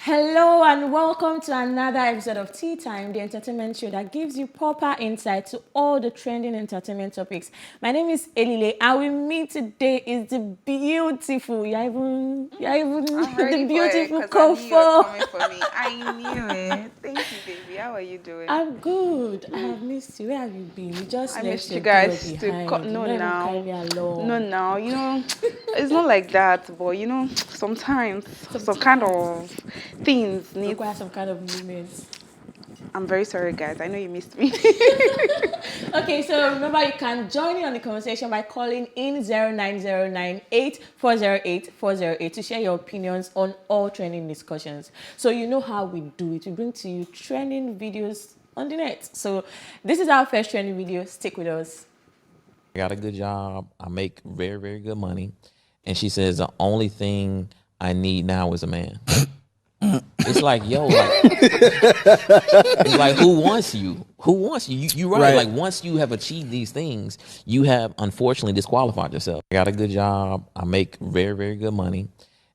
Hello and welcome to another episode of Tea Time, the entertainment show that gives you proper insight to all the trending entertainment topics. My name is Elile, and with me today is the beautiful, you're even the beautiful Kofo. I knew it. Thank you, baby. How are you doing? I'm good. I have missed you. Where have you been? You just I left missed your you guys girl to behind. no You now. carry me along. No now. It's not like that, but sometimes some kind of things need. Require some kind of movements. I'm very sorry, guys. I know you missed me. Okay, so remember you can join in on the conversation by calling in 09098408 to share your opinions on all trending discussions. So you know how we do it. We bring to you trending videos on the net. So this is our first trending video. Stick with us. I got a good job. I make very, very good money. And she says, the only thing I need now is a man. It's like, yo, it's like, who wants you? Who wants you? You're right. Like, once you have achieved these things, you have unfortunately disqualified yourself. I got a good job. I make very, very good money.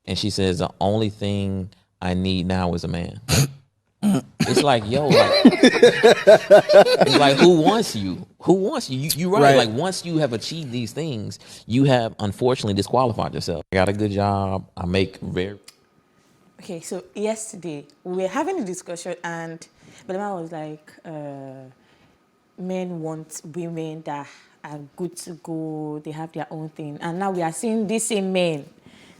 And she says, the only thing I need now is a man. It's like, yo, it's like, who wants you? Who wants you? You're right. Like, once you have achieved these things, you have unfortunately disqualified yourself. I got a good job. I make very... Okay, so yesterday we were having a discussion and Belema was like, men want women that are good to go, they have their own thing. And now we are seeing these same men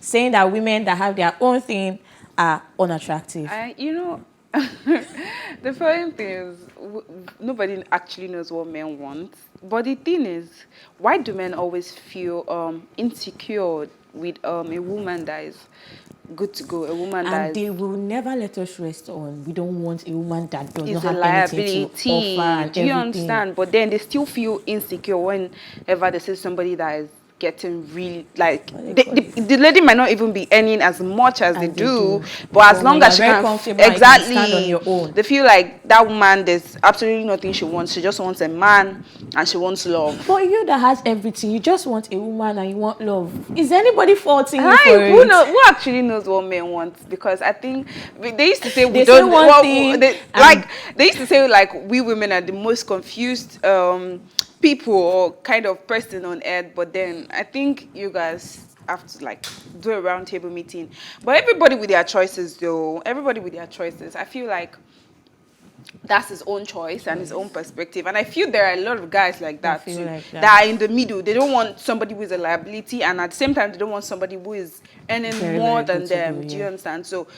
saying that women that have their own thing are unattractive. The funny thing is, nobody actually knows what men want. But the thing is, why do men always feel insecure with a woman that is good to go, a woman and they will never let us rest on. We don't want a woman that does not a have liability. Anything to offer and Do you everything. understand? But then they still feel insecure whenever they see somebody that is getting really the lady might not even be earning as much as they do, but as long as she can exactly stand on your own, they feel like that woman, there's absolutely nothing she wants. She just wants a man and she wants love. But you that has everything, you just want a woman and you want love. Is anybody faulting you for it? Who actually knows what men want? Because I think they used to say we don't they used to say like we women are the most confused people or kind of person on earth, but then I think you guys have to like do a round table meeting. But everybody with their choices though, I feel like that's his own choice and his own perspective. And I feel there are a lot of guys like that too, that are in the middle. They don't want somebody who is a liability, and at the same time they don't want somebody who is earning more than them. Do you understand? So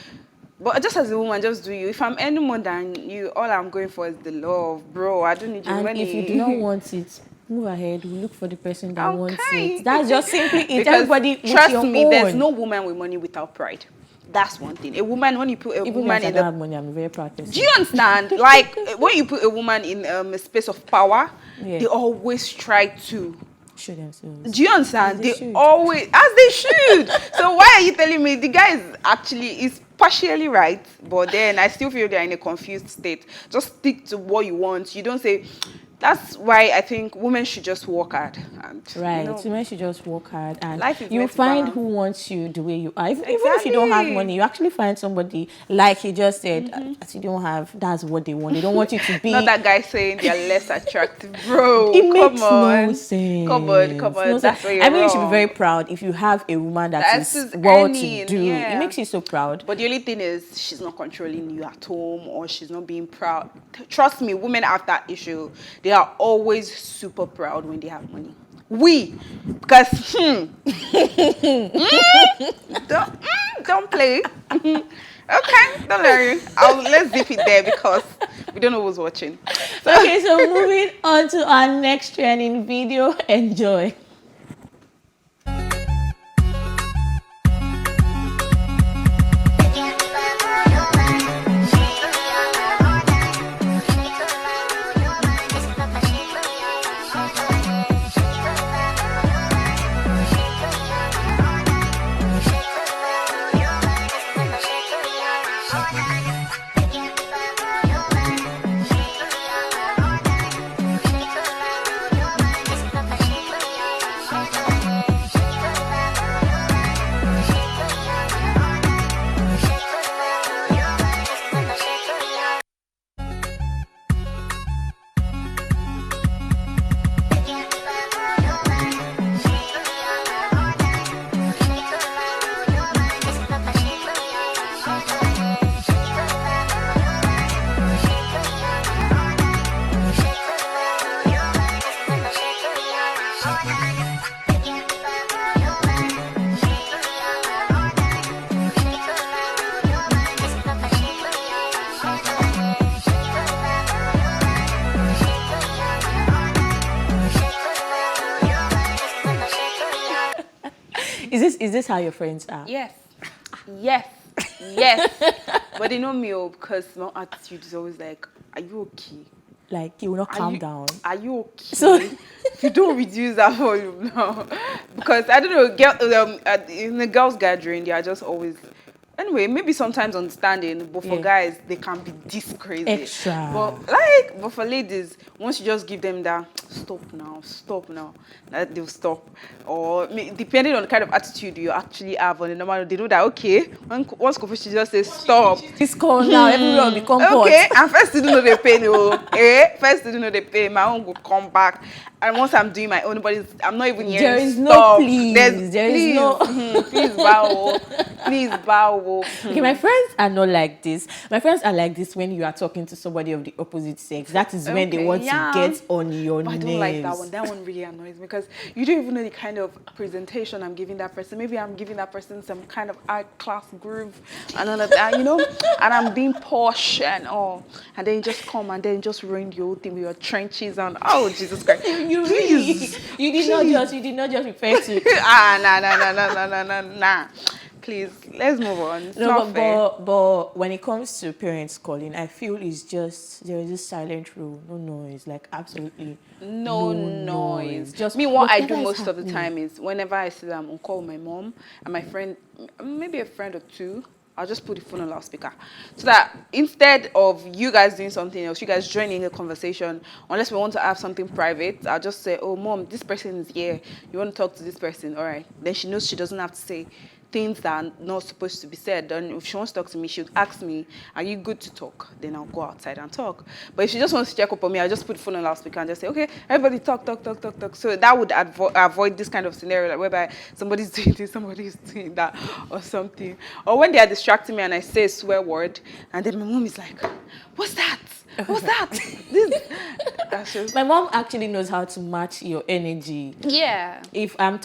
but just as a woman, just do you. If I'm earning more than you, all I'm going for is the love, bro. I don't need your money. And if you do not want it, move ahead. We look for the person that wants it. That's just simply it. Because everybody, trust me, there's no woman with money without pride. That's one thing. A woman, when you put a woman in don't have money, I'm a very proud person. Do you understand? Like when you put a woman in a space of power, they always try to show themselves. Do you understand? They always, as they should. So why are you telling me the guy is partially right, but then I still feel they're in a confused state? Just stick to what you want. You don't say. That's why I think women should just work hard. Women should just work hard, and you find who wants you the way you are. Even if you don't have money, you actually find somebody like he just said. As you don't have, that's what they want. They don't want you to be. Not that guy saying they're less attractive, bro. It makes no sense. Come on. That's where you're wrong. You should be very proud if you have a woman that is well to do. It makes you so proud. But the only thing is, she's not controlling you at home, or she's not being proud. Trust me, women have that issue. They are always super proud when they have money. Because don't play. Okay, don't worry. Let's zip it there because we don't know who's watching. Okay, so moving on to our next trending video. Enjoy. Is this how your friends are? Yes. Yes. Yes. But they know me because my attitude is always like, are you okay? Like, you will not calm down. Are you okay? So if you don't reduce that volume now. Because I don't know, in the girls' gathering, they are just always. Anyway, maybe sometimes understanding, but for guys, they can be this crazy. Extra. But for ladies, once you just give them that, stop now, that they'll stop. Or depending on the kind of attitude you actually have on the normal, they know that, okay, once Kofi just says stop. It's cold now, everyone will become hot. Okay, and first you don't know the pain, first you don't know the pain, my own will come back. And once I'm doing my own, but I'm not even hearing there is stop. No please. Is no please bow. Please bow. Okay, my friends are not like this. My friends are like this when you are talking to somebody of the opposite sex. That is when they want to get on your nerves. I don't like that one. That one really annoys me because you don't even know the kind of presentation I'm giving that person. Maybe I'm giving that person some kind of art class groove and all of that, and I'm being posh and all. And then you just come and then just ruin the whole thing with your trenches and Jesus Christ. You did not just refer to nah. Please, let's move on. It's no, not fair. but when it comes to parents calling, I feel it's just there is this silent rule, no noise, like absolutely no noise. Just me, what I do most of the time is whenever I see that I'm on call with my mom and my friend, maybe a friend or two, I'll just put the phone on loudspeaker. So that instead of you guys doing something else, you guys joining a conversation, unless we want to have something private, I'll just say, oh, mom, this person is here. You want to talk to this person? All right. Then she knows she doesn't have to say things that are not supposed to be said. Then if she wants to talk to me, she'll ask me, are you good to talk? Then I'll go outside and talk. But if she just wants to check up on me, I'll just put the phone on loudspeaker and just say, okay, everybody talk. So that would avoid this kind of scenario, like whereby somebody's doing this, somebody's doing that or something. Or when they are distracting me and I say a swear word, and then my mom is like, what's that? What's that? That's just... My mom actually knows how to match your energy. Yeah. If I'm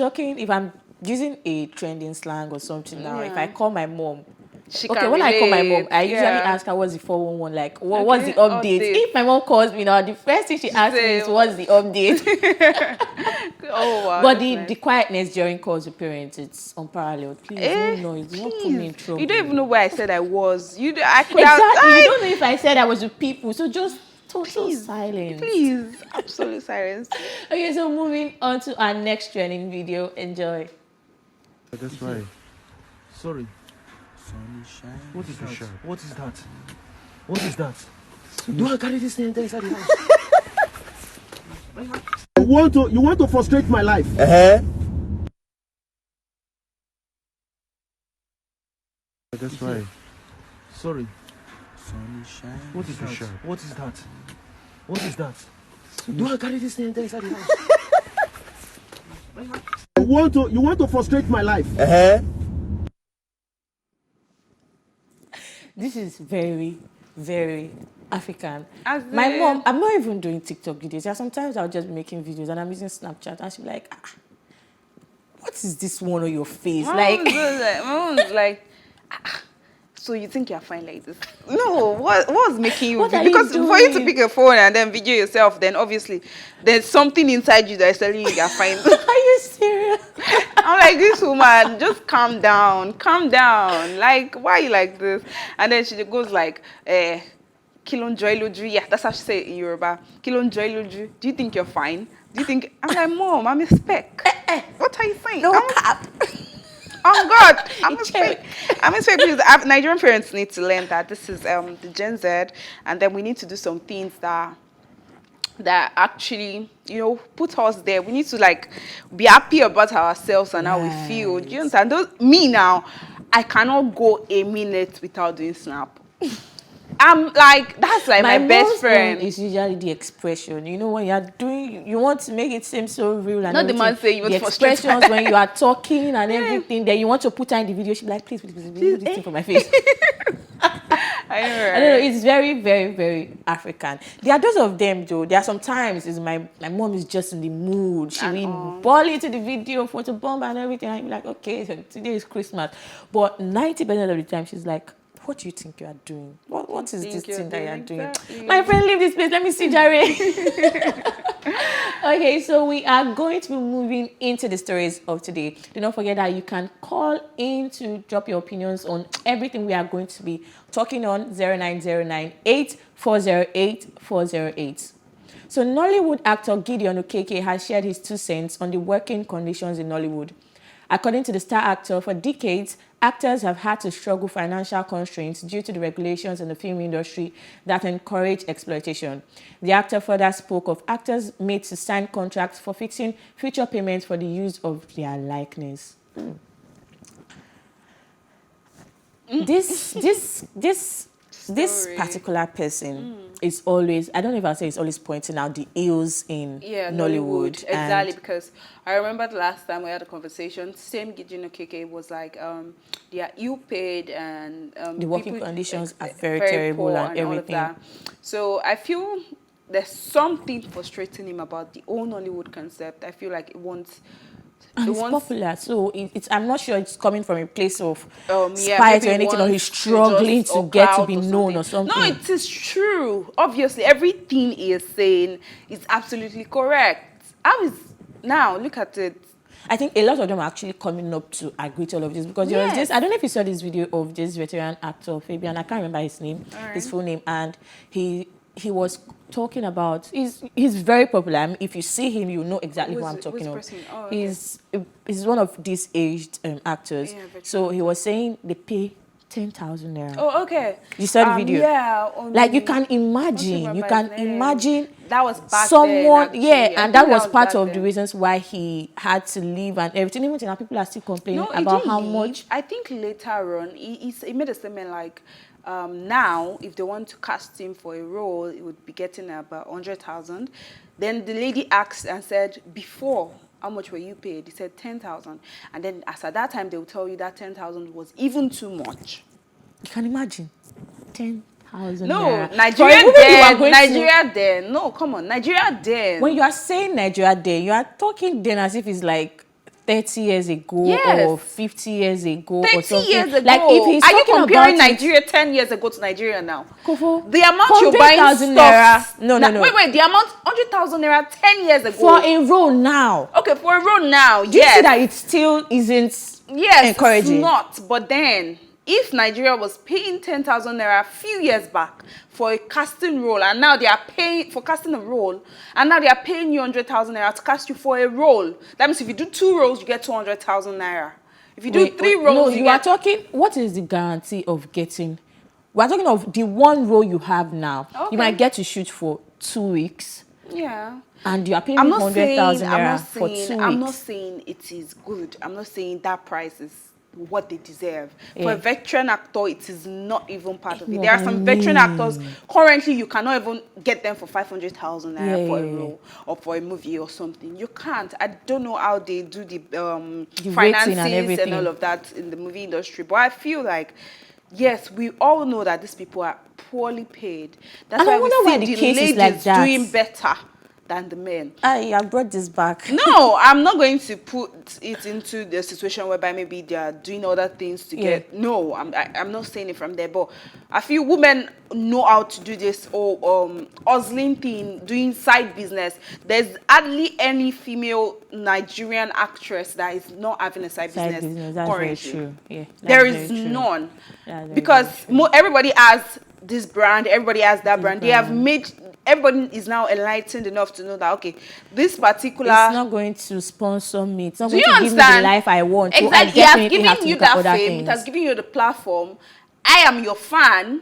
using a trending slang or something now, if I call my mom, when I call my mom, I usually ask her what's the 411, like what's the update? If my mom calls me now, the first thing she asks me is what's the update? Oh wow. But the quietness during calls with parents, it's unparalleled. Please, no noise. Don't put me in trouble. You don't even know where I said I was. You don't know if I said I was with people, so just total silence. Please, absolute silence. Okay, so moving on to our next trending video. Enjoy. That's right. Sorry. Sunshine. What is that? What is that? What is that? Do I carry this thing inside the house? You want to frustrate my life? That's right. Sorry. Sunshine. What is that? What is that? What is that? Do I carry this thing inside the house? You want to frustrate my life? This is very, very African. My mom, I'm not even doing TikTok videos. Yeah, sometimes I'll just be making videos and I'm using Snapchat and she'll be like, what is this one on your face? My mom's like, so you think you're fine like this? No, what's making you? Because for you to pick a phone and then video yourself, then obviously there's something inside you that is telling you you're fine. Are you serious? I'm like, this woman, just calm down. Like, why are you like this? And then she goes like, Kilonjoy Lodri. Yeah, that's how she say it in Yoruba. Kilonjoy Lodri. Do you think you're fine? Do you think? I'm like, Mom, I'm a speck. What are you saying? No cap. Oh God, I'm a speck. Because Nigerian parents need to learn that this is the Gen Z, and then we need to do some things that actually, put us there. We need to like be happy about ourselves and how we feel. Do you understand? Me now, I cannot go a minute without doing Snap. I'm like, that's like my best friend. It's usually the expression. When you're doing, you want to make it seem so real and not the man say you want the to frustrate expressions when you are talking and everything. Then you want to put her in the video. She's like, please, do this thing for my face. I know, right? I don't know. It's very, very, very African. There are those of them, though. There are sometimes my mom is just in the mood. She will ball into the video, photobomb and everything. I'm like, okay, so today is Christmas. But 90% of the time, she's like, what do you think you are doing? What is this thing that you are doing? Exactly. My friend, leave this place. Let me see, Jerry. Okay, so we are going to be moving into the stories of today. Do not forget that you can call in to drop your opinions on everything we are going to be talking on 09098408 So Nollywood actor Gideon Okeke has shared his 2 cents on the working conditions in Nollywood. According to the star actor, for decades, actors have had to struggle financial constraints due to the regulations in the film industry that encourage exploitation. The actor further spoke of actors made to sign contracts for fixing future payments for the use of their likeness. This particular person is always, I don't know if I'll say it's always pointing out the ills in Nollywood. Exactly, because I remember the last time we had a conversation, same Gideon Okeke was like, they are ill-paid and the working conditions are very terrible and everything. All of that. So I feel there's something frustrating him about the whole Nollywood concept. I feel like it wants... It's popular, so I'm not sure it's coming from a place of spite or anything, or he's struggling to get to be known or something. No, it is true. Obviously, everything he is saying is absolutely correct. Now, look at it. I think a lot of them are actually coming up to agree to all of this, because there was this, I don't know if you saw this video of this veteran actor, Fabian, I can't remember his name, his full name, and he was talking about, he's very popular. I mean, if you see him, you know exactly who I'm talking about. Oh, okay. He's one of these aged actors. So he was saying they pay 10,000 naira. Oh, okay. You saw the video? Yeah. Like you can imagine, that was back someone, then, and that was part of the reasons why he had to leave and everything. Even now, people are still complaining about how much. I think later on, he made a statement like, now, if they want to cast him for a role, it would be getting about 100,000. Then the lady asked and said, before, how much were you paid? He said 10,000. And then as at that time, they will tell you that 10,000 was even too much. You can imagine. 10,000. No, Nigeria then. No, come on, Nigeria then. When you are saying Nigeria then, you are talking then as if it's like 30 years ago or 50 years ago or something. 30 years ago. Like if he's are you comparing about Nigeria 10 years ago to Nigeria now? Kofo, the amount you're buying stuff. No. Wait. The amount 100,000 naira 10 years ago. For a role now. Okay, for a role now. Do you see that it still isn't encouraging? It's not. But then, if Nigeria was paying 10,000 naira a few years back for a casting role, and now they are paying for casting a role, and now they are paying you 100,000 naira to cast you for a role. That means if you do 2 roles, you get 200,000 naira. If you do 3 roles, you are talking. What is the guarantee of getting? We are talking of the one role you have now. Okay. You might get to shoot for 2 weeks. Yeah. And you are paying 100,000 naira for 2 weeks. I'm not saying it is good. I'm not saying that price is what they deserve. For a veteran actor, it is not even part of it. There are some veteran actors, currently you cannot even get them for 500,000 naira for a role or for a movie or something. You can't. I don't know how they do the finances and all of that in the movie industry, but I feel like, yes, we all know that these people are poorly paid. That's why we see the ladies doing better than the men. I brought this back. No, I'm not going to put it into the situation whereby maybe they are doing other things to get. No, I'm not saying it from there. But I feel women know how to do this whole hustling thing, doing side business. There's hardly any female Nigerian actress that is not having a side business That's currently. very true. Yeah, there is none. Because everybody has this brand, everybody has that brand. They have made... Everybody is now enlightened enough to know that, okay, this particular... It's not going to sponsor me. It's not going to give me the life I want. Exactly. It has given you that fame. It has given you the platform. I am your fan.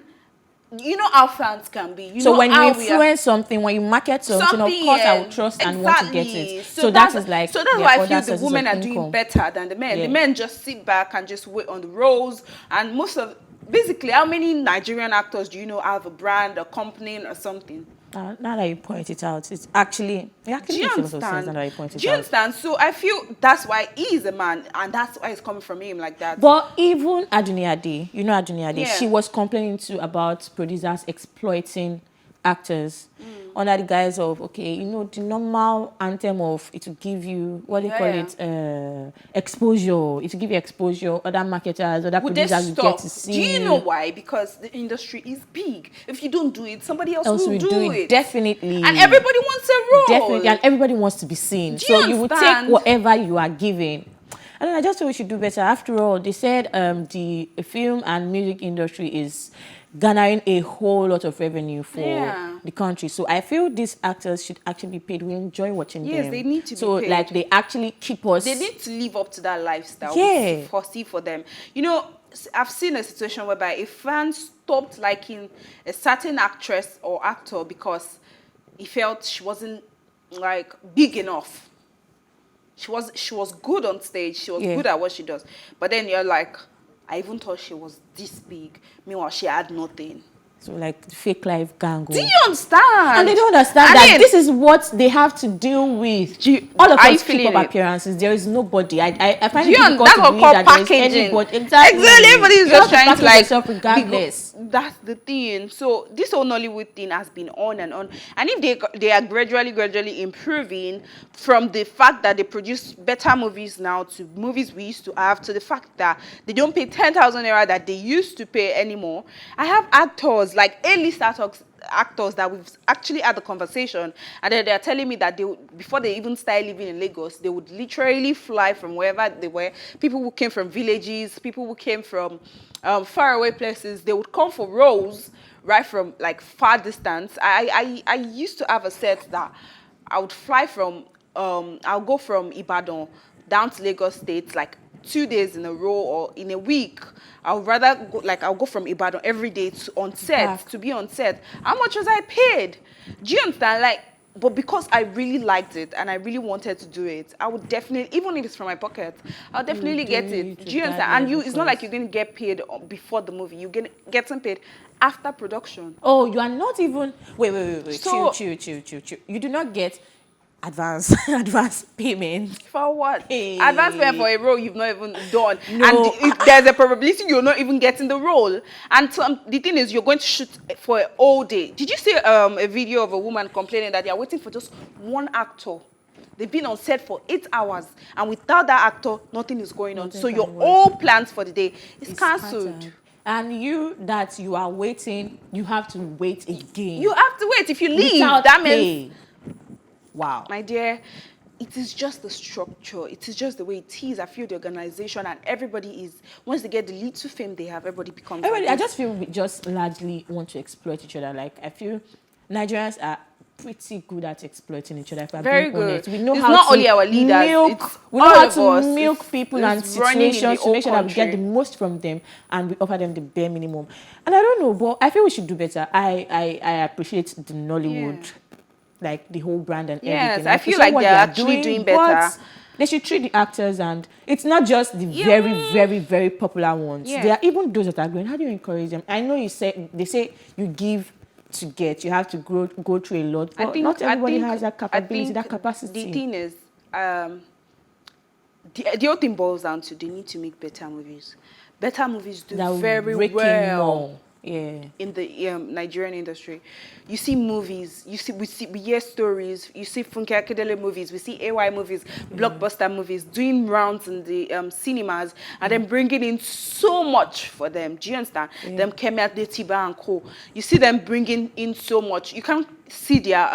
You know how fans can be. So when you influence something, when you market something, of course I will trust and want to get it. So that is like... So that's why I feel the women are doing better than the men. The men just sit back and just wait on the roles. And most of... Basically, how many Nigerian actors do you know have a brand, a company, or something? Now that you point it out, it's actually do you understand? So I feel that's why he is a man, and that's why it's coming from him like that. But even Aduniade, you know Aduniade, she was complaining too about producers exploiting actors. under the guise of, okay, you know, the normal anthem of it will give you, what do you call it, exposure. It will give you exposure, other marketers, other producers will get to see. Do you know why? Because the industry is big. If you don't do it, somebody else will do it. Definitely. And everybody wants a role. Definitely, and everybody wants to be seen. So you will take whatever you are given. And I just feel we should do better. After all, they said the film and music industry is garnering a whole lot of revenue for the country. So I feel these actors should actually be paid. We enjoy watching them. Yes, they need to be paid. So like they actually keep us. They need to live up to that lifestyle. Yeah. Foresee for them. You know, I've seen a situation whereby a fan stopped liking a certain actress or actor because he felt she wasn't like big enough. She was good on stage. She was good at what she does. But then you're like, I even thought she was this big. Meanwhile, she had nothing. So like the fake life gang. Do you understand? And they don't understand that this is what they have to deal with. All of us keep up appearances. There is nobody. I find it difficult to believe that there is anybody. Exactly. Everybody is just trying to like yourself regardless. That's the thing. So this whole Nollywood thing has been on and on. And if they are gradually improving from the fact that they produce better movies now to movies we used to have, to the fact that they don't pay 10,000 naira that they used to pay anymore. I have actors like A-list actors that we've actually had the conversation, and then they're telling me that before they even started living in Lagos, they would literally fly from wherever they were. People who came from villages, people who came from faraway places, they would come for roles right from like far distance. I used to have a set that I would fly from, I'll go from Ibadan down to Lagos State like 2 days in a row or in a week. I'll rather go, like I'll go from Ibadan every day to be on set. How much was I paid? Do you understand? Like, but because I really liked it and I really wanted to do it, I would definitely, even if it's from my pocket, I'll definitely get it. Do you understand? And it's not like you're going to get paid before the movie. You're getting paid after production. Oh, you are not even. Wait. So, chill. You do not get advance payment. For what? Hey. Advance payment for a role you've not even done. No. And there's a probability you're not even getting the role. And the thing is, you're going to shoot for an all day. Did you see a video of a woman complaining that they are waiting for just one actor? They've been on set for 8 hours, and without that actor, nothing is going on. So your all plans for the day is cancelled. And you are waiting, you have to wait again. You have to wait. If you leave, that means... Wow. My dear, it is just the structure. It is just the way it is. I feel the organization and everybody is, once they get the little fame they have, everybody becomes... I just feel we just largely want to exploit each other. Like, I feel Nigerians are pretty good at exploiting each other. If I'm very being honest. We know it's how not to only our leaders, we know how to milk people and situations to make sure that we country. get the most from them and we offer them the bare minimum. And I don't know, but I feel we should do better. I appreciate the Nollywood, like the whole brand and everything. I feel like they're actually doing better. They should treat the actors, and it's not just the very, very popular ones. There are even those that are going. How do you encourage them? I know they say you give to get. You have to go through a lot. But not everybody has that capability, that capacity. The thing is, the whole thing boils down to they need to make better movies. Better movies do very well. In the Nigerian industry. You see movies, we hear stories, you see Funke Akindele movies, we see AY movies, blockbuster movies, doing rounds in the cinemas, and then bringing in so much for them. Do you understand? Them Kemi Adetiba and co. You see them bringing in so much. You can't see their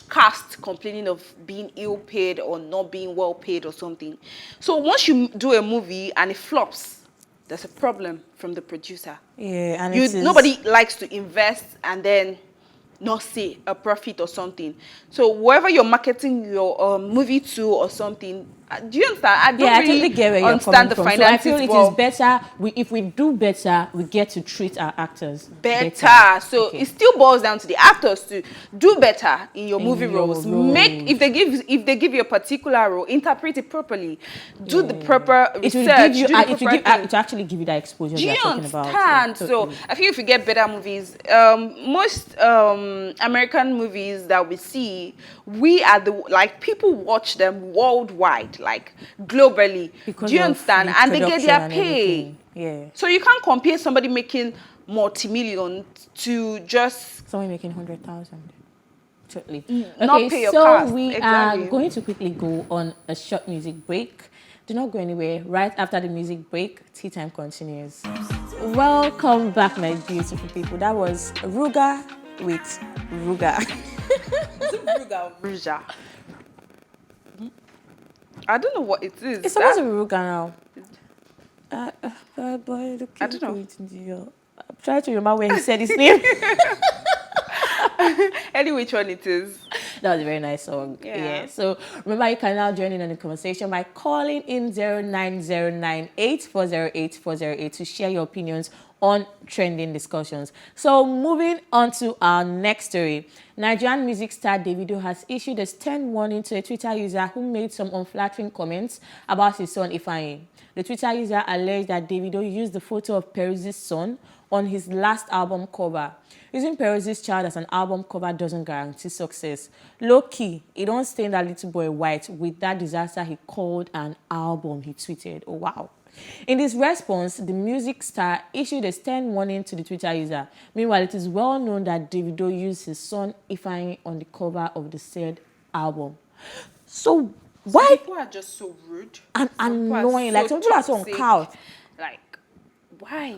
cast complaining of being ill paid or not being well paid or something. So once you do a movie and it flops, there's a problem from the producer. And nobody likes to invest and then not see a profit or something. So whoever you're marketing your movie to or something, do you understand? I totally get where you're understand the coming from. finances. So I feel it is better, if we do better, we get to treat our actors better. So it still boils down to the actors to do better in your movie roles. If they give you a particular role, interpret it properly. Do the proper research. It will actually give you that exposure you're talking about. So I feel if you get better movies, most American movies that we see, people watch them worldwide, like globally. Do you understand? And they get their pay. So you can't compare somebody making multi-million to just someone making 100,000. Totally. Not Okay, pay your so cost. we Exactly. are going to quickly go on a short music break. Do not go anywhere. Right after the music break, tea time continues. Welcome back, my beautiful people. That was Ruga with Ruga. Ruja. I don't know what it is. It's supposed to be Ruga now. Boy, I don't know. I'm trying to remember where he said his name. Any which one it is. That was a very nice song. Yeah. So remember, you can now join in on the conversation by calling in 09098408408 to share your opinions on trending discussions. So moving on to our next story. Nigerian music star Davido has issued a stern warning to a Twitter user who made some unflattering comments about his son Ifeanyi. The Twitter user alleged that Davido used the photo of Peruzzi's son on his last album cover. Using Peruzzi's child as an album cover doesn't guarantee success. Low-key, he don't stain that little boy white with that disaster he called an album, he tweeted. Oh, wow. In this response, the music star issued a stern warning to the Twitter user. Meanwhile, it is well known that Davido used his son Ifeanyi on the cover of the said album. So why? People are just so rude and annoying. Like some people are so on couch. Like, why?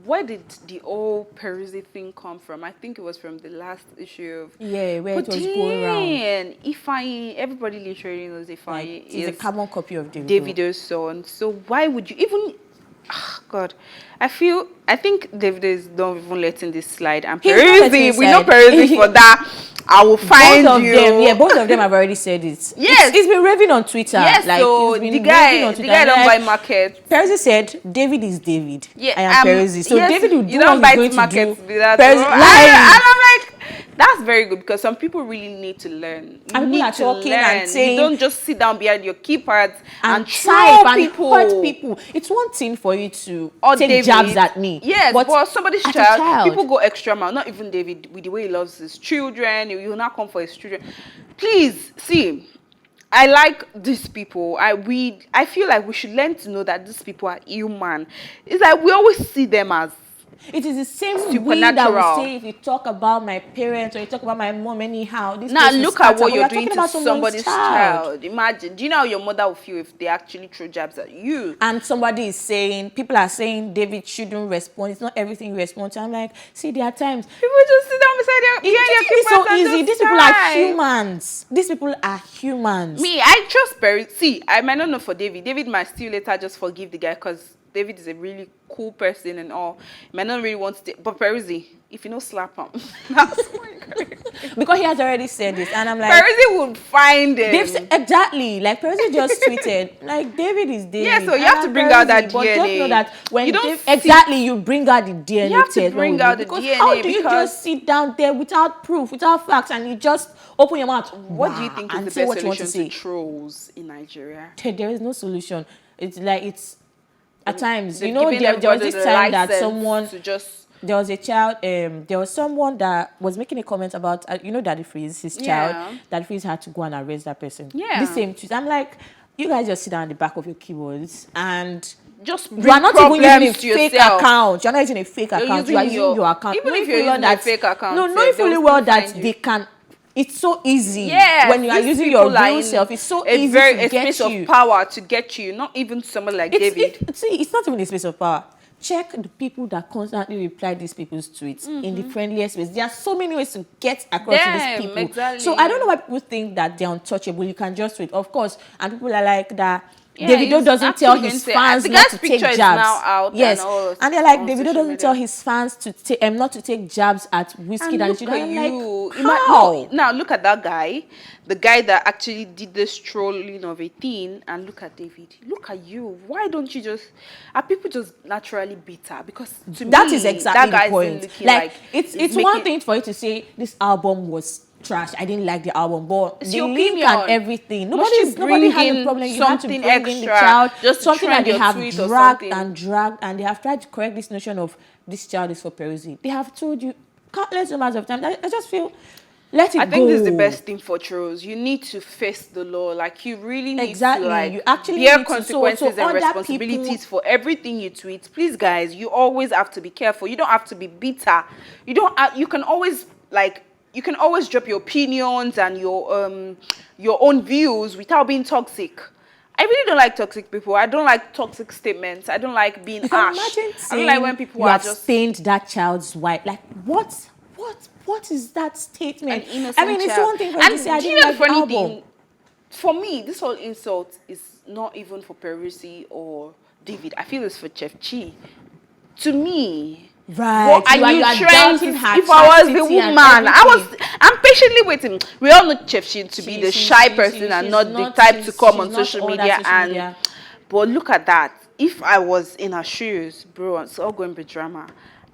Where did the old Peruzzi thing come from? I think it was from the last issue of where it was going around. Ifeanyi, everybody literally knows Ifeanyi like, is a carbon copy of Davido's son. So why would you even? Oh God, I think Davido is not even letting this slide. And Peruzzi, we know Peruzzi for that. I will find both you. Of them, yeah, both of them have already said it. Yes, it's been raving on Twitter. Yes, like, so the guy don't buy market. Peruzzi said, "David is David. Yeah, I am Peruzzi." So yes, David will do you don't what buy he's going to do. And I'm like, that's very good because some people really need to learn. And people are talking and saying, you don't just sit down behind your keypads and type troll people. Hurt people. It's one thing for you to take jabs at me. Yes, but somebody's child, people go extra mile. Not even David, with the way he loves his children. You will not come for his children. Please, see, I like these people. I feel like we should learn to know that these people are human. It's like we always see them as it is the same way that we say if you talk about my parents or you talk about my mom anyhow. Now look at what you're doing to somebody's child. Imagine. Do you know how your mother will feel if they actually throw jabs at you? And somebody is saying, people are saying David shouldn't respond. It's not everything you respond to. I'm like, see, there are times people just sit down beside it's so easy. These people are humans. These people are humans. Me, I trust Perry. See, I might not know for David. David might still later just forgive the guy because David is a really cool person and all. He might not really want to, but Peruzzi, if you don't slap him, that's because he has already said this, and I'm like, Peruzzi would find him. Exactly, like Peruzzi just tweeted, like David is David. Yeah, so you have to bring out that DNA. But just know that when you don't you bring out the DNA. You have to bring out the DNA. How do you just sit down there without proof, without facts, and you just open your mouth? What do you think is the best solution to trolls in Nigeria? There is no solution. It's like at times, you know, there was this time that someone, there was a child, there was someone that was making a comment about, you know, Daddy Freeze, his child. Daddy Freeze had to go and arrest that person. Yeah. The same tweet. I'm like, you guys just sit down at the back of your keyboards and just you are not even using a fake account. You're not using a fake account. You are using your account. Even if you're using a fake account. No, knowing fully well that they can. It's so easy when you are using your real self. It's so easy to get you. A space of power to get you, not even someone like David. It's not even a space of power. Check the people that constantly reply these people's tweets in the friendliest ways. There are so many ways to get across to these people. Exactly. So I don't know why people think that they're untouchable. You can just tweet, of course. And people are like that. Davido doesn't tell his fans not to take jabs. Yes, and they're like, Davido doesn't tell his fans to not to take jabs at Whiskey. And look at you. How? Now look at that guy, the guy that actually did this trolling of a thing, and look at David. Look at you. Why don't you just? Are people just naturally bitter? Because to me, that is exactly the point. Like it's one thing for you to say this album was trash. I didn't like the album, but it's the your link opinion and everything. Nobody has a problem. You have to bring extra, in the child, just something that they have dragged, and they have tried to correct this notion of this child is for Peruzzi. They have told you countless amounts of times. I just feel let it go. I think this is the best thing for trolls. You need to face the law. Like you really need to you actually bear need consequences so and responsibilities for everything you tweet. Please, guys, you always have to be careful. You don't have to be bitter. You can always like you can always drop your opinions and your own views without being toxic. I really don't like toxic people. I don't like toxic statements. I don't like being harsh. Imagine I don't like when people you are have just stained that child's wife. Like, what is that statement? an innocent I mean, it's child. one thing for you to say, I And do you didn't know like the the funny album. thing? For me, this whole insult is not even for Peruzzi or David. I feel it's for Chef Chi. To me, Right. what are you trying to? If I was the woman, I'm patiently waiting. We all know Chef Chi to be the shy person and not the type to come on social media and. But look at that. If I was in her shoes, bro, it's all going to be drama.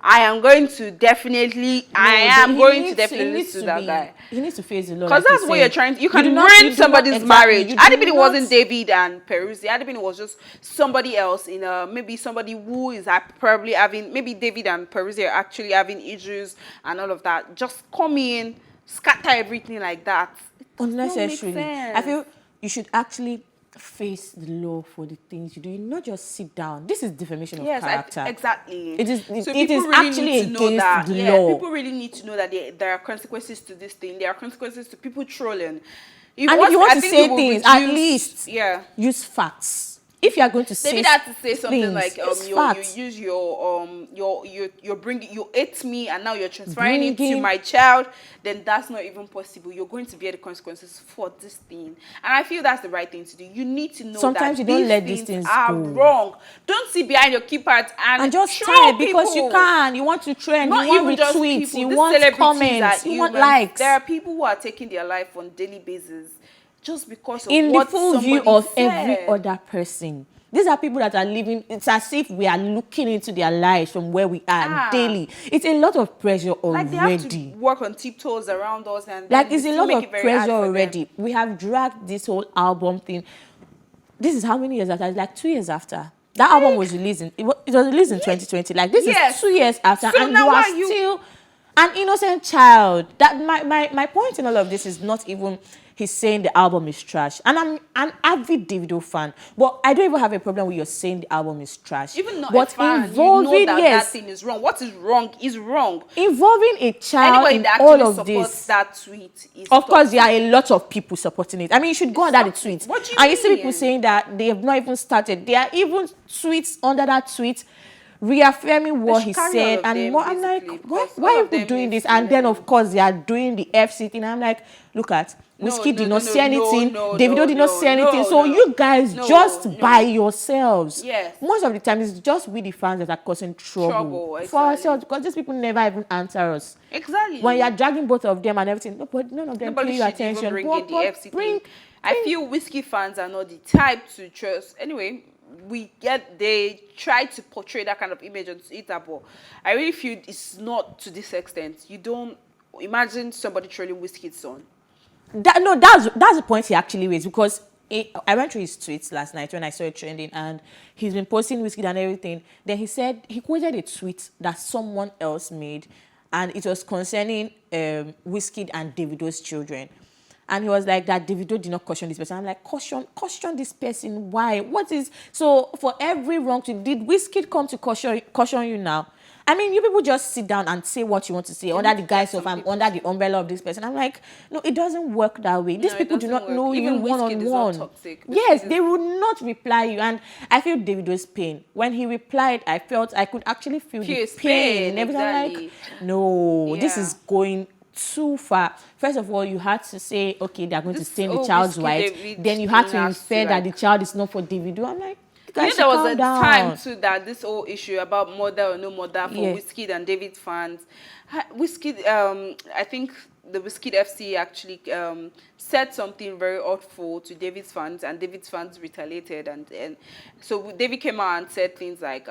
I am going to definitely, listen to that guy. He needs to face the law. Because that's what you're trying to, you can ruin somebody's marriage. Adibini wasn't David and Peruzzi. Adibini was just somebody else in maybe somebody who is probably having, maybe David and Peruzzi are actually having issues and all of that. Just come in, scatter everything like that. Unnecessarily. I feel you should actually face the law for the things you do. You not just sit down. This is defamation of character. Exactly. It is. So it is really actually against the law. People really need to know that there are consequences to this thing. There are consequences to people trolling. If you want to say things, at least use facts. If you are going to say, maybe that's to say something things, like you use you're bringing, you ate me and now you're transferring it to my child, then that's not even possible. You're going to bear the consequences for this thing, and I feel that's the right thing to do. You need to know sometimes that you don't let these things are go. wrong. Don't sit behind your keypad and just troll type people. because you can. You want to trend. Not you want even just retweets. people, you these want comments. You want likes. There are people who are taking their life on daily basis just because of in what the full view somebody of said. every other person. These are people that are living, it's as if we are looking into their lives from where we are daily. It's a lot of pressure already. Like they have to work on tiptoes around us. And like it's a lot of pressure already. We have dragged this whole album thing. This is how many years after? It's like 2 years after. That album was released it was released in 2020. Like this is 2 years after. So and you are still an innocent child. That my point in all of this is not even he's saying the album is trash. And I'm an avid Davido fan. But I don't even have a problem with you saying the album is trash. Even not but a fan, involving, you know that thing is wrong. What is wrong is wrong. Involving a child in all of this. That tweet is of course, there are a lot of people supporting it. I mean, you should go under the tweet. What do you mean? You see people saying that they have not even started. There are even tweets under that tweet reaffirming what he said and more. I'm like, why are you doing this? And then of course they are doing the FC thing. I'm like, look at Whiskey did not say anything. Davido did not say anything. So you guys just by yourselves. Yes. Most of the time it's just we the fans that are causing trouble for ourselves because these people never even answer us. Exactly. When you're dragging both of them and everything, but none of them pay you attention. I feel Whiskey fans are not the type to trust. Anyway, they try to portray that kind of image on Twitter, but I really feel it's not to this extent. You don't imagine somebody trolling Whiskey's son. That's the point he actually raised because I went through his tweets last night when I saw it trending and he's been posting Whiskey and everything. Then he said he quoted a tweet that someone else made and it was concerning Whiskey and Davido's children. And he was like that Davido did not caution this person. I'm like, caution this person. Why? What is so for every wrong tweet? Did Whiskey come to caution you now? I mean, you people just sit down and say what you want to say under the guise of I'm under the umbrella of this person. I'm like, no, it doesn't work that way. These people do not know you one-on-one. Yes, they would not reply you. And I feel Davido's pain. When he replied, I could actually feel the pain. And everything. I'm like, no, this is going too far. First of all, you had to say, okay, they're going to stain the child's wife. Then you had to infer that the child is not for Davido. I'm like, there was a time too that this whole issue about mother or no mother for Whiskey and David fans. Whiskey, I think the Whiskey FC actually said something very awful to David's fans, and David's fans retaliated, and so David came out and said things like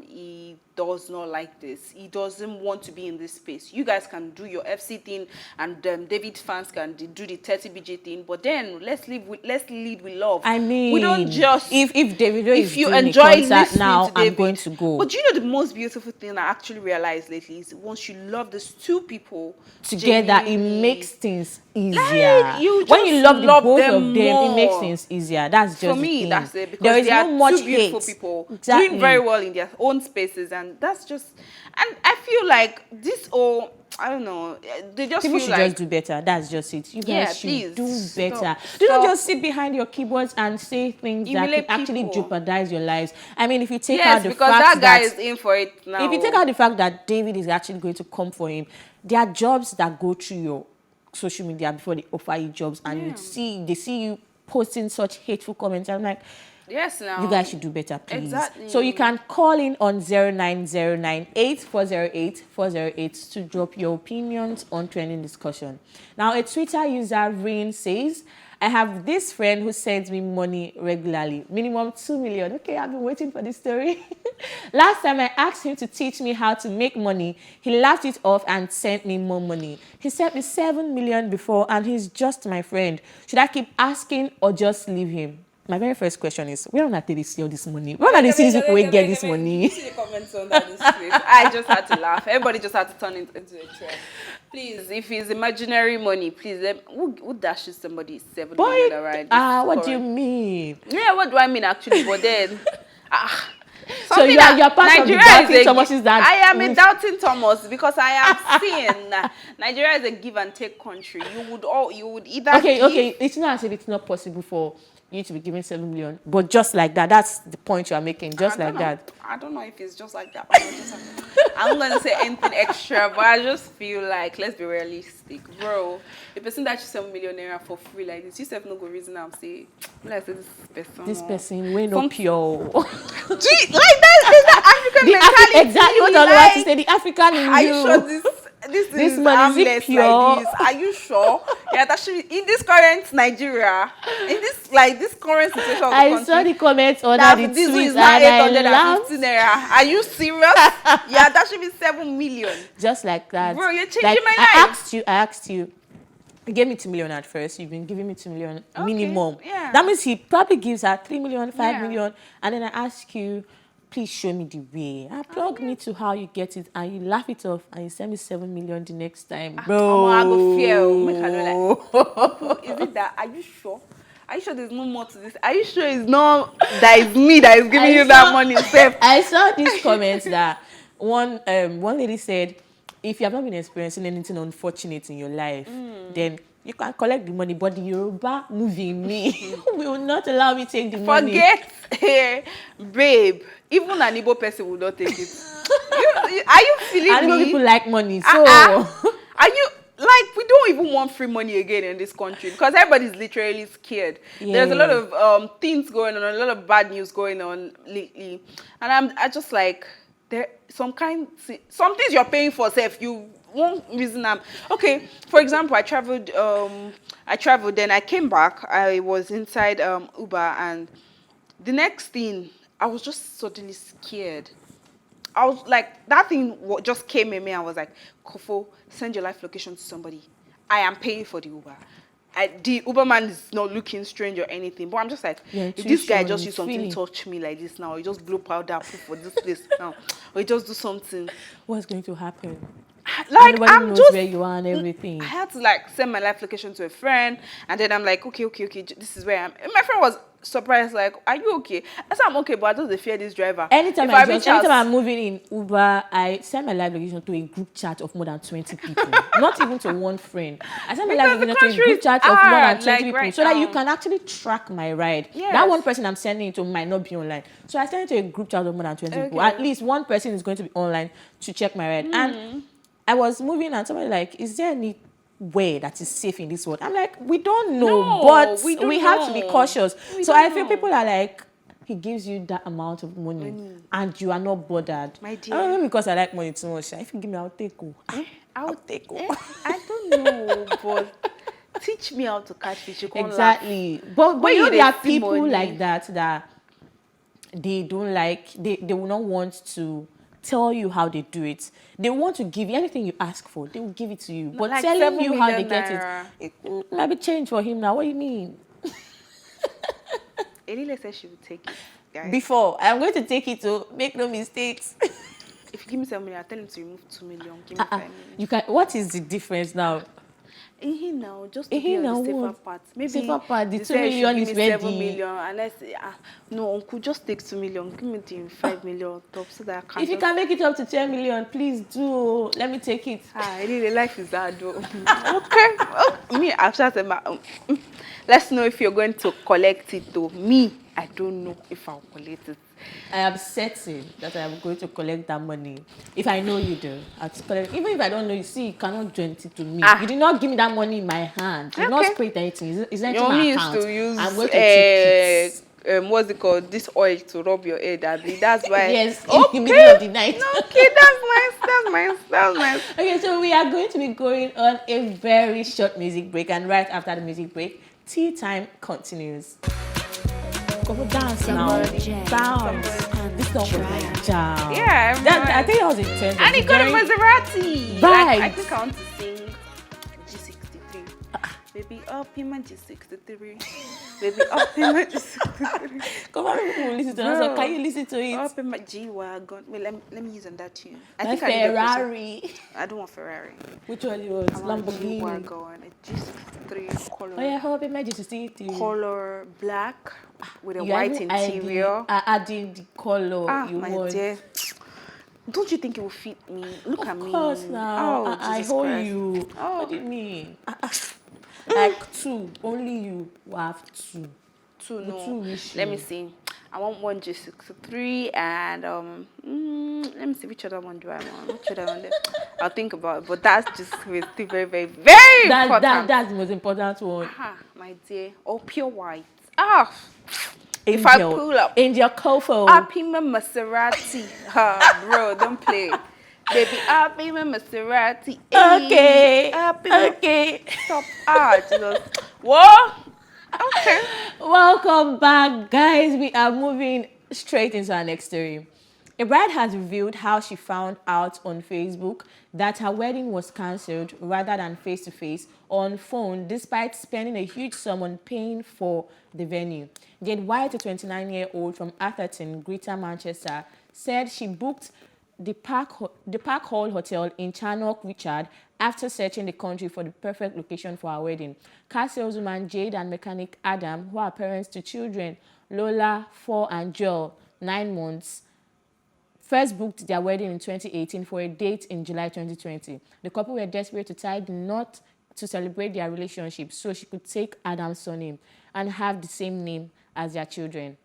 he does not like this, he doesn't want to be in this space. You guys can do your FC thing, and David fans can do the 30BJ thing, but then let's lead with love. I mean, we don't just if Davido is you doing enjoy a concert now, to David, I'm going to go. But you know the most beautiful thing I actually realized lately is once you love these two people together, it makes things easier. Like, you when you just love the both them of them, it more. makes things easier. That's just For the me, thing. that's it. Because There is they are no much two beautiful hate. people Exactly. doing very well in their own spaces, and that's just. And I feel like this all. I don't know. They just People feel should like just do better. That's just it. You guys should please, do better. stop. Do not just sit behind your keyboards and say things that Emulate could actually people. jeopardize your lives. I mean, if you take Yes, out the because fact that guy is in for it now. if you take out the fact that David is actually going to come for him, there are jobs that go through your social media before they offer you jobs, and they see you posting such hateful comments. I'm like, yes, now you guys should do better, please. Exactly. So you can call in on 0909-8408-408 to drop your opinions on trending discussion. Now, a Twitter user, Rain, says, I have this friend who sends me money regularly, minimum 2 million. Okay, I've been waiting for this story. Last time I asked him to teach me how to make money, he laughed it off and sent me more money. He sent me 7 million before, and he's just my friend. Should I keep asking or just leave him? My very first question is, where on earth did they see all this money? Where did they see these people who get this money? You see the comments on that space. I just had to laugh. Everybody just had to turn it into a trend. Please, if it's imaginary money, please, who dashes somebody 7 million around? What do you mean? Yeah, what do I mean actually? But then, so you're part of the doubting Thomases that I am a doubting Thomas because I am seeing Nigeria is a give and take country. You would either okay. It's not as if it's not possible for you to be given 7 million, but just like that, that's the point you are making. Just like that. I don't know if it's just like that. I'm not going to say anything extra, but I just feel like, let's be realistic, bro. The person that you 7 million naira for free like this, you have no good reason. I'm saying, let's say this person, we no pure. Like that African mentality. Exactly what I was about to say. The African in you. Are you sure this money is pure? Like this? Are you sure? Yeah, actually, in this current Nigeria, in this current situation of the country, I saw the comments on that this tweet is not 850 naira. Are you serious? Yeah, that should be 7 million. Just like that. Bro, you're changing my life. I asked you. You gave me 2 million at first. You've been giving me 2 million minimum. Yeah. That means he probably gives her 3 million, 5 million, and then I ask you, please show me the way. Plug me to how you get it, and you laugh it off, and you send me 7 million the next time, bro. I go fear. Is it that? Are you sure? Are you sure there's no more to this? Are you sure it's not that it's me that is giving you that money? I saw these comments that one lady said, if you have not been experiencing anything unfortunate in your life, then you can collect the money, but the Yoruba movie me will not allow me to take the money. Forget, babe. Even an Igbo person will not take it. Are you feeling me? People like money, so are you like we don't even want free money again in this country because everybody's literally scared. Yeah. There's a lot of things going on, a lot of bad news going on lately, and I just like there some things you're paying for self you won't reason okay. For example, I traveled, then I came back. I was inside Uber, and the next thing I was just suddenly scared. I was like, that thing just came in me. I was like, Kofo, send your live location to somebody. I am paying for the Uber. The Uber man is not looking strange or anything, but I'm just like, if this guy just use something to touch me like this now, he just blow powder for this place now, or he just do something. What's going to happen? Like, nobody knows where you are and everything. I had to like send my live location to a friend, and then I'm like, okay, this is where I am. And my friend was surprised, like, are you okay? I said, I'm okay, but I don't fear this driver. Anytime I'm moving in Uber, I send my live location to a group chat of more than 20 people. Not even to one friend. I send my live location to a group chat of more than 20 people so that you can actually track my ride. Yes. That one person I'm sending it to might not be online. So I send it to a group chat of more than 20 people. At least one person is going to be online to check my ride. And I was moving and somebody like, is there any way that is safe in this world? I'm like, we don't know, but we have to be cautious. So I feel people are like, he gives you that amount of money and you are not bothered. My dear. I don't know because I like money too much. If you give me, I'll take you. I'll take you. I don't know, but teach me how to catch fish. Exactly. But you know, there are people like that they don't like, they will not want to tell you how they do it. They want to give you anything you ask for. They will give it to you. But like telling you how they get it might be change for him now. What do you mean? Elile says she will take it, guys. Before, I'm going to take it to make no mistakes. If you give me 7 million, I'll tell him to remove 2 million. Give me 5 million. You can. What is the difference now? Now, just to be on the safer part. Maybe safer part, the 2 million million is ready. 7 million, and let's say, no, uncle, just take 2 million. Give me the 5 million top so that I can. If you can make it up to 10 million, please do. Let me take it. Really, life is hard, though. Okay. Me, I've said, let's know if you're going to collect it, though. Me, I don't know if I'll collect it. I am certain that I am going to collect that money. If I know you do, I'll collect. Even if I don't know you, see, you cannot joint it to me. You did not give me that money in my hand. You did not spray anything. It's not in my account. To use, I'm going to take it. What's it called? This oil to rub your head. That's why. Yes, in the middle of the night. Okay, that's nice. Okay, so we are going to be going on a very short music break, and right after the music break, tea time continues. Go dance now. Dance. This song was like jam. Yeah, I think that was intense. And it got a Maserati. Right. I think I want to sing G63. Baby, up in my G63. Baby, up in my G63. Come on, people listen to us. Can you listen to it? Up in my G-Wagon. Wait, let me use on that tune. I think Ferrari. I don't want Ferrari. Which one you want? Lamborghini. G-Wagon. A G63 color. Oh yeah, I hope in my G63. Color black with a white interior. Adding the color you want. Dear. Don't you think it will fit me? Look at me. Of course now. I hold you. Oh. What do you mean? Like two. Only you will have two. Two, no. Let me see. I want one G63 and let me see which other one do I want. Which other one? I'll think about it. But that's just still very, very, very important. That's the most important one. My dear. Oh, pure white. If I pull up in your Kofo. Up in my Maserati. Bro, don't play. Baby, up in my Maserati. Okay. Stop. Jesus. What? Okay. Welcome back, guys. We are moving straight into our next story. A bride has revealed how she found out on Facebook that her wedding was cancelled rather than face-to-face on phone, despite spending a huge sum on paying for the venue. Jade White, a 29-year-old from Atherton, Greater Manchester, said she booked the Park Hall Hotel in Charnock, Richard, after searching the country for the perfect location for her wedding. Car saleswoman Jade and mechanic Adam, who are parents to children Lola, 4, and Joel, 9 months, first booked their wedding in 2018 for a date in July 2020. The couple were desperate to tie the knot to celebrate their relationship so she could take Adam's surname and have the same name as their children.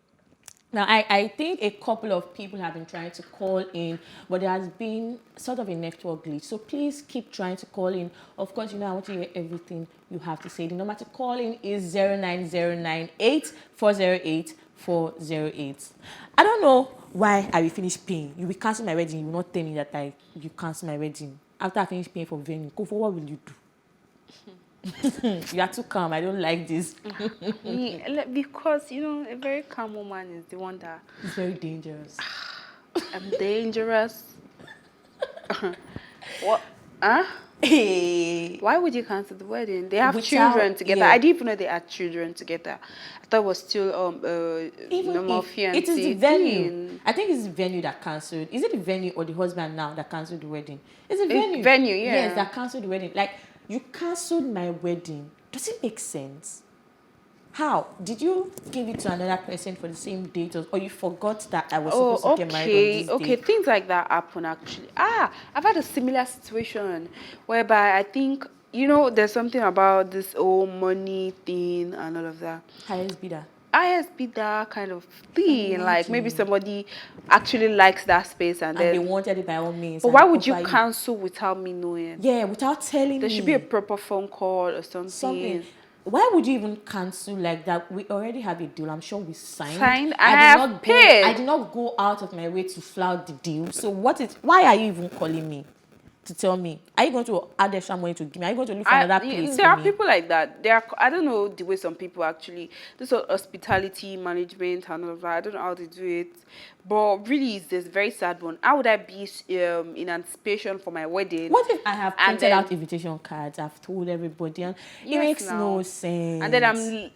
Now, I think a couple of people have been trying to call in, but there has been sort of a network glitch. So please keep trying to call in. Of course, I want to hear everything you have to say. The number to call in is 09098 408 408. I don't know why I will finish paying. You will cancel my wedding. You will not tell me that you cancel my wedding. After I finish paying for venue, go for what will you do? You are too calm. I don't like this. Because, a very calm woman is the one that... It's very dangerous. I'm dangerous. What? Hey. Why would you cancel the wedding? They have children together. Yeah. I didn't even know they had children together. I thought it was still normal fiancé. It is the venue. I think it's the venue that cancelled. Is it the venue or the husband now that cancelled the wedding? It's the venue. Venue, yeah. Yes, that cancelled the wedding. Like, you cancelled my wedding. Does it make sense? How? Did you give it to another person for the same date, or you forgot that I was supposed to get married on this date? Things like that happen actually. I've had a similar situation whereby I think, there's something about this whole money thing and all of that. Highest bidder. That kind of thing. Like maybe somebody actually likes that space and then they wanted it by all means. But why would you cancel without me knowing? Yeah, without telling me. There should be a proper phone call or something. Why would you even cancel like that? We already have a deal. I'm sure we signed. I have paid. I did not go out of my way to flout the deal. So why are you even calling me to tell me? Are you going to add extra money to give me? Are you going to look for another place? There are people like that. I don't know the way some people actually, this sort of hospitality management and all of that. I don't know how they do it. But really, it's this very sad one. How would I be in anticipation for my wedding? What if I have printed out invitation cards? I've told everybody, and it makes no sense. And then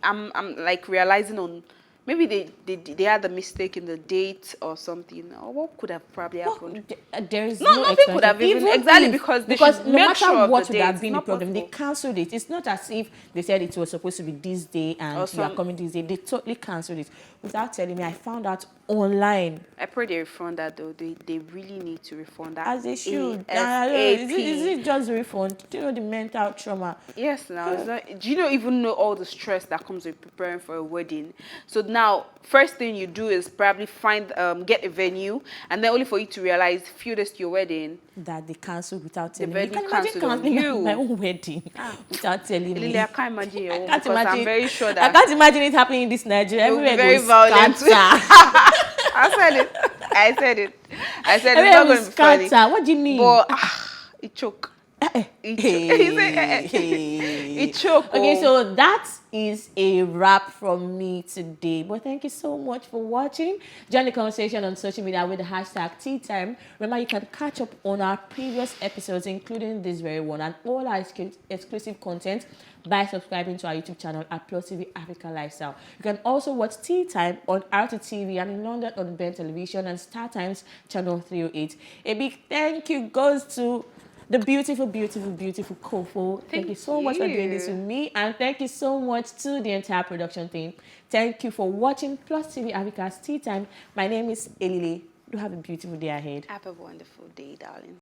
I'm like realizing on Maybe they had a mistake in the date or something, or what could have probably happened? There is nothing could have even exactly because they should no make matter sure of what the would date. have been the Not problem, they possible. cancelled it. It's not as if they said it was supposed to be this day and you are coming this day. They totally cancelled it without telling me. I found out online. I pray they refund that though. They really need to refund that. As they should. ASAP. Is it just refund? Do you know the mental trauma? Yes, now it's not, do you not even know all the stress that comes with preparing for a wedding? So now, first thing you do is probably get a venue, and then only for you to realize few days to your wedding that they cancelled without telling me. You can imagine cancelling my own wedding without telling me. I can't imagine your own, because I'm very sure that I can't imagine it happening in this Nigeria. Everywhere very goes violent. I said it. It's not going to be funny. What do you mean? But it choke. It choke. Okay, so that is a wrap from me today. But thank you so much for watching. Join the conversation on social media with the hashtag TEATIME. Remember, you can catch up on our previous episodes, including this very one, and all our exclusive content by subscribing to our YouTube channel at PlusTvAfrica Lifestyle. You can also watch TEATIME on RTTV and in London on Ben Television and Star Times channel 308. A big thank you goes to the beautiful Kofo. Thank you so much for doing this with me, and thank you so much to the entire production team. Thank you for watching PlusTvAfrica's TEATIME. My name is Elile. Do have a beautiful day ahead. Have a wonderful day, darling.